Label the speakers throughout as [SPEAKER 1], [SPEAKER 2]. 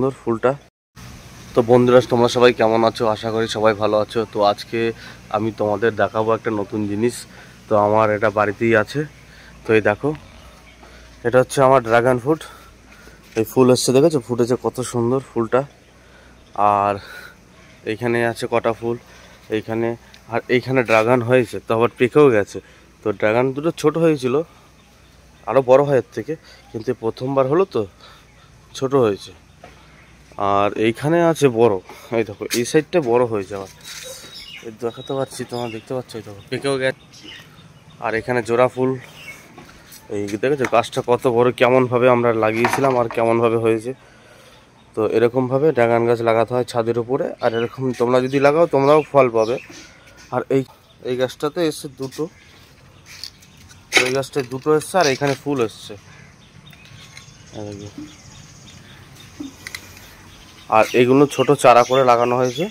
[SPEAKER 1] সুন্দর ফুলটা। তো বন্ধুরা, তোমরা সবাই কেমন আছো? আশা করি সবাই ভালো আছো। তো আজকে আমি তোমাদের দেখাবো একটা নতুন জিনিস। তো আমার এটা বাড়িতেই আছে। তো এই দেখো, এটা হচ্ছে আমার ড্রাগন ফ্রুট। এই ফুল এসছে, দেখেছো? ফুটেছে কত সুন্দর ফুলটা। আর এইখানে আছে কটা ফুল এইখানে। আর এইখানে ড্রাগন হয়েছে, তো আবার পেকেও গেছে। তো ড্রাগন দুটো ছোট হয়েছিল, আরও বড় হয় এর থেকে, কিন্তু প্রথমবার হলো তো ছোট হয়েছে। আর এইখানে আছে বড়, এই দেখো এই সাইডটা বড় হয়ে যাওয়া, এই দেখাতে পাচ্ছি, তোমরা দেখতে পাচ্ছ, এই দেখো পেকেও গেছে। আর এখানে জোড়া ফুল, এই দেখেছো গাছটা কত বড়, কেমনভাবে আমরা লাগিয়েছিলাম আর কেমনভাবে হয়েছে। তো এরকমভাবে ড্রাগন গাছ লাগাতে হয় ছাদের উপরে, আর এরকম তোমরা যদি লাগাও তোমরাও ফল পাবে। আর এই গাছটাতে এসছে দুটো, এই গাছটায় দুটো এসছে, আর এখানে ফুল এসছে। আর এগুলো ছোট চারা করে লাগানো হয়েছে।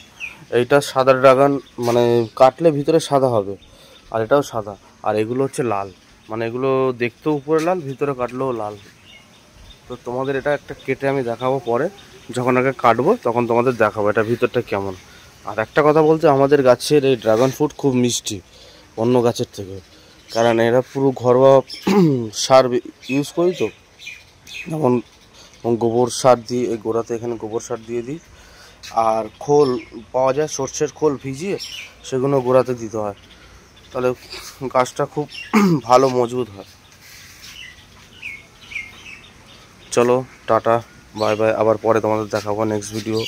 [SPEAKER 1] এইটা সাদা ড্রাগন, মানে কাটলে ভিতরে সাদা হবে, আর এটাও সাদা। আর এগুলো হচ্ছে লাল, মানে এগুলো দেখতেও উপরে লাল, ভিতরে কাটলেও লাল। তো তোমাদের এটা একটা কেটে আমি দেখাবো পরে, যখন আগে কাটবো তখন তোমাদের দেখাবো এটা ভিতরটা কেমন। আর একটা কথা বলতে, আমাদের গাছের এই ড্রাগন ফ্রুট খুব মিষ্টি অন্য গাছের থেকে, কারণ এরা পুরো ঘরোয়া সার ইউজ করি। তো যেমন গোবর সার দিই, এই গোড়াতে এখানে গোবর সার দিয়ে দিই। আর খোল পাওয়া যায়, সর্ষের খোল ভিজিয়ে সেগুলো গোড়াতে দিতে হয়, তাহলে গাছটা খুব ভালো মজবুত হয়। চলো টাটা, বাই বাই, আবার পরে তোমাদের দেখাবো নেক্সট ভিডিও।